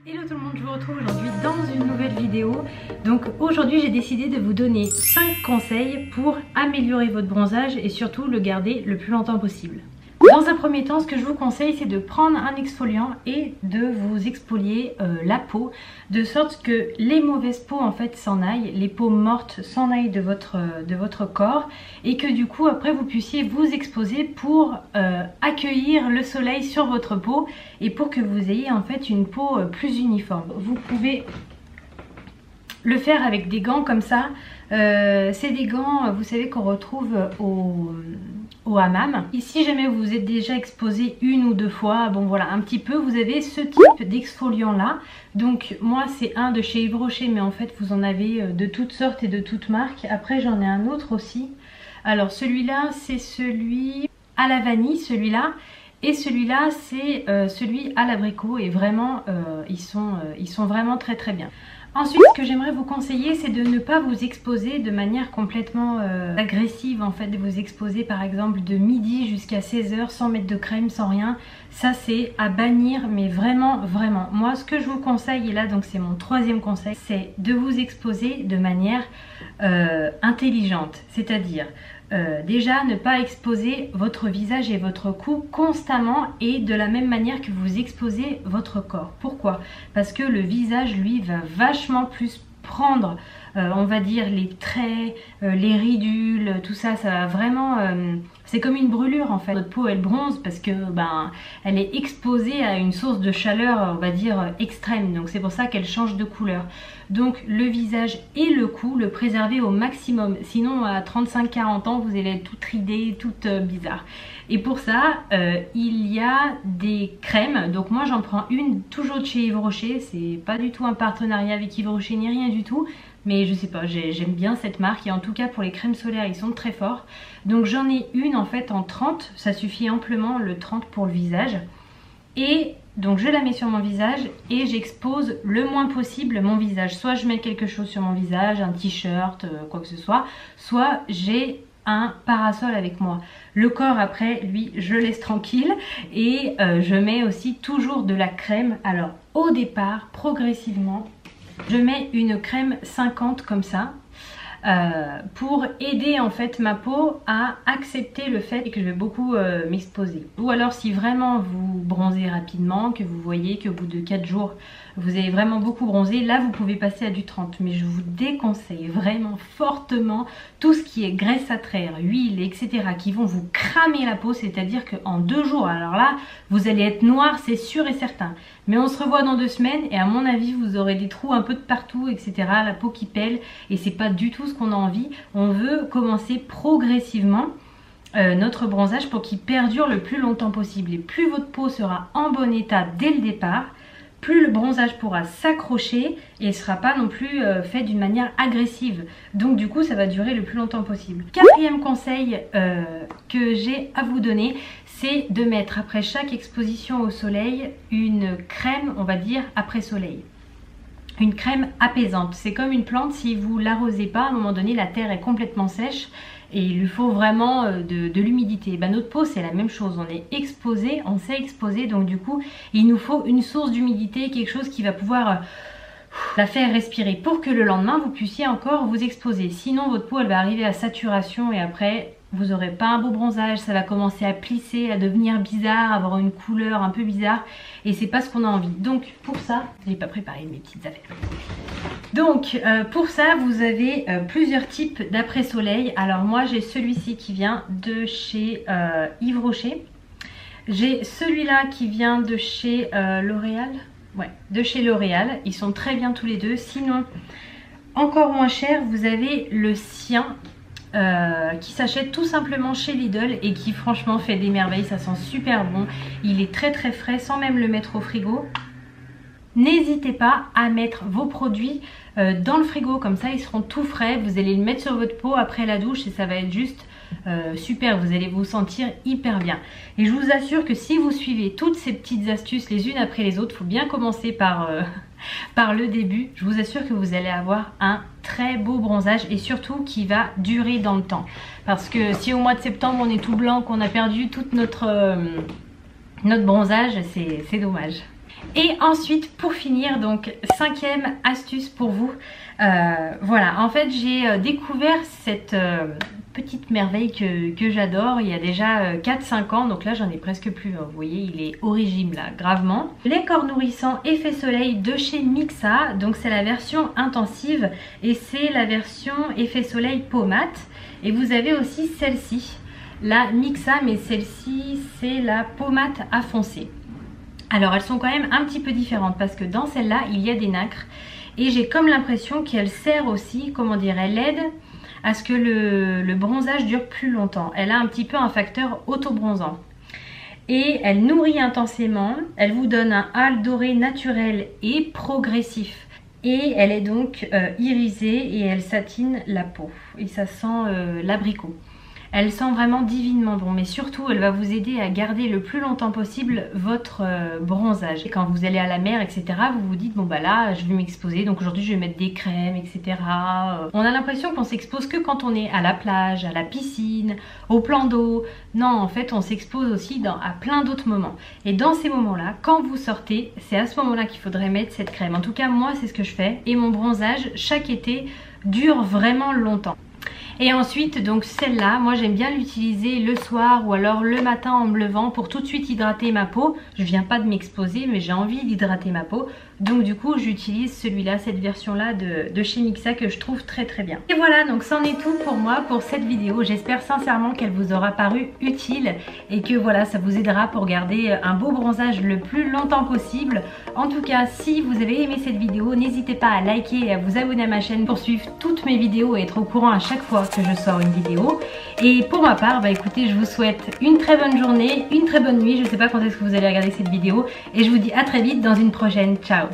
Hello tout le monde, je vous retrouve aujourd'hui dans une nouvelle vidéo. Donc aujourd'hui j'ai décidé de vous donner 5 conseils pour améliorer votre bronzage et surtout le garder le plus longtemps possible. Dans un premier temps, ce que je vous conseille, c'est de prendre un exfoliant et de vous exfolier la peau, de sorte que les mauvaises peaux en fait s'en aillent, les peaux mortes s'en aillent de votre corps, et que du coup après vous puissiez vous exposer pour accueillir le soleil sur votre peau et pour que vous ayez en fait une peau plus uniforme. Vous pouvez le faire avec des gants comme ça. C'est des gants, vous savez, qu'on retrouve au hammam. Et si jamais vous vous êtes déjà exposé une ou deux fois, bon voilà, un petit peu, vous avez ce type d'exfoliant là. Donc moi c'est un de chez Yves Rocher, mais en fait vous en avez de toutes sortes et de toutes marques. Après j'en ai un autre aussi. Alors celui-là c'est celui à la vanille, celui-là. Et celui-là c'est celui à l'abricot, et vraiment ils sont vraiment très très bien. Ensuite, ce que j'aimerais vous conseiller, c'est de ne pas vous exposer de manière complètement agressive, en fait, de vous exposer par exemple de midi jusqu'à 16h sans mettre de crème, sans rien. Ça c'est à bannir, mais vraiment vraiment. Moi ce que je vous conseille, et là donc c'est mon troisième conseil, c'est de vous exposer de manière intelligente, c'est-à-dire déjà ne pas exposer votre visage et votre cou constamment et de la même manière que vous exposez votre corps. Pourquoi? Parce que le visage lui va vachement plus prendre on va dire les traits, les ridules, tout ça, ça va vraiment c'est comme une brûlure en fait. Notre peau elle bronze parce que elle est exposée à une source de chaleur, on va dire extrême, donc c'est pour ça qu'elle change de couleur. Donc le visage et le cou, le préserver au maximum, sinon à 35-40 ans vous allez être toute ridée, toute bizarre. Et pour ça il y a des crèmes, donc moi j'en prends une toujours de chez Yves Rocher. C'est pas du tout un partenariat avec Yves Rocher ni rien du tout, mais je sais pas, j'aime bien cette marque, et en tout cas pour les crèmes solaires ils sont très forts. Donc j'en ai une en fait en 30, ça suffit amplement, le 30 pour le visage. Et donc je la mets sur mon visage et j'expose le moins possible mon visage. Soit je mets quelque chose sur mon visage, un t-shirt, quoi que ce soit j'ai un parasol avec moi. Le corps après lui je laisse tranquille, et je mets aussi toujours de la crème. Alors au départ progressivement je mets une crème 50 comme ça pour aider en fait ma peau à accepter le fait que je vais beaucoup m'exposer. Ou alors si vraiment vous bronzez rapidement, que vous voyez qu'au bout de 4 jours vous avez vraiment beaucoup bronzé, là vous pouvez passer à du 30. Mais je vous déconseille vraiment fortement tout ce qui est graisse à traire, huile, etc. qui vont vous cramer la peau, c'est-à-dire qu'en 2 jours, alors là vous allez être noir, c'est sûr et certain. Mais on se revoit dans 2 semaines et à mon avis vous aurez des trous un peu de partout, etc. La peau qui pèle, et c'est pas du tout ce qu'on a envie. On veut commencer progressivement notre bronzage pour qu'il perdure le plus longtemps possible. Et plus votre peau sera en bon état dès le départ, plus le bronzage pourra s'accrocher et ne sera pas non plus fait d'une manière agressive. Donc du coup ça va durer le plus longtemps possible. Quatrième conseil que j'ai à vous donner, c'est de mettre après chaque exposition au soleil une crème, on va dire après soleil. Une crème apaisante. C'est comme une plante, si vous l'arrosez pas, à un moment donné la terre est complètement sèche et il lui faut vraiment de l'humidité. Notre peau c'est la même chose, on est exposé, on s'est exposé, donc du coup il nous faut une source d'humidité, quelque chose qui va pouvoir la faire respirer pour que le lendemain vous puissiez encore vous exposer. Sinon votre peau elle va arriver à saturation et après vous n'aurez pas un beau bronzage, ça va commencer à plisser, à devenir bizarre, avoir une couleur un peu bizarre, et c'est pas ce qu'on a envie. Donc pour ça, j'ai pas préparé mes petites affaires. Donc pour ça vous avez plusieurs types d'après soleil. Alors moi j'ai celui-ci qui vient de chez Yves Rocher. J'ai celui-là qui vient de chez L'Oréal. Ouais, de chez L'Oréal. Ils sont très bien tous les deux. Sinon, encore moins cher, vous avez le sien qui s'achète tout simplement chez Lidl et qui franchement fait des merveilles. Ça sent super bon. Il est très très frais sans même le mettre au frigo. N'hésitez pas à mettre vos produits dans le frigo, comme ça ils seront tout frais. Vous allez le mettre sur votre peau après la douche et ça va être juste super, vous allez vous sentir hyper bien. Et je vous assure que si vous suivez toutes ces petites astuces les unes après les autres, il faut bien commencer par le début, je vous assure que vous allez avoir un très beau bronzage, et surtout qui va durer dans le temps. Parce que si au mois de septembre on est tout blanc, qu'on a perdu toute notre bronzage, c'est dommage. Et ensuite, pour finir, donc 5e astuce pour vous. Voilà, en fait j'ai découvert cette petite merveille que j'adore il y a déjà 4-5 ans. Donc là j'en ai presque plus, vous voyez il est origine là, gravement. Les corps nourrissants effet soleil de chez Mixa. Donc c'est la version intensive et c'est la version effet soleil peau mate. Et vous avez aussi celle-ci, la Mixa, mais celle-ci c'est la peau mate à foncé. Alors elles sont quand même un petit peu différentes parce que dans celle-là il y a des nacres et j'ai comme l'impression qu'elle sert aussi, comment dire, elle aide à ce que le bronzage dure plus longtemps. Elle a un petit peu un facteur auto-bronzant et elle nourrit intensément, elle vous donne un hâle doré naturel et progressif et elle est donc irisée et elle satine la peau et ça sent l'abricot. Elle sent vraiment divinement bon, mais surtout elle va vous aider à garder le plus longtemps possible votre bronzage. Et quand vous allez à la mer, etc., vous vous dites bon bah là je vais m'exposer, donc aujourd'hui je vais mettre des crèmes, etc. On a l'impression qu'on s'expose que quand on est à la plage, à la piscine, au plan d'eau. Non, en fait on s'expose aussi à plein d'autres moments. Et dans ces moments-là, quand vous sortez, c'est à ce moment-là qu'il faudrait mettre cette crème. En tout cas moi c'est ce que je fais et mon bronzage chaque été dure vraiment longtemps. Et ensuite donc celle-là, moi j'aime bien l'utiliser le soir ou alors le matin en me levant pour tout de suite hydrater ma peau. Je viens pas de m'exposer mais j'ai envie d'hydrater ma peau. Donc du coup j'utilise celui-là, cette version-là de chez Mixa que je trouve très très bien. Et voilà, donc c'en est tout pour moi pour cette vidéo. J'espère sincèrement qu'elle vous aura paru utile et que voilà, ça vous aidera pour garder un beau bronzage le plus longtemps possible. En tout cas, si vous avez aimé cette vidéo, n'hésitez pas à liker et à vous abonner à ma chaîne pour suivre toutes mes vidéos et être au courant à chaque fois que je sors une vidéo. Et pour ma part, bah écoutez, je vous souhaite une très bonne journée, une très bonne nuit. Je sais pas quand est-ce que vous allez regarder cette vidéo et je vous dis à très vite dans une prochaine. Ciao!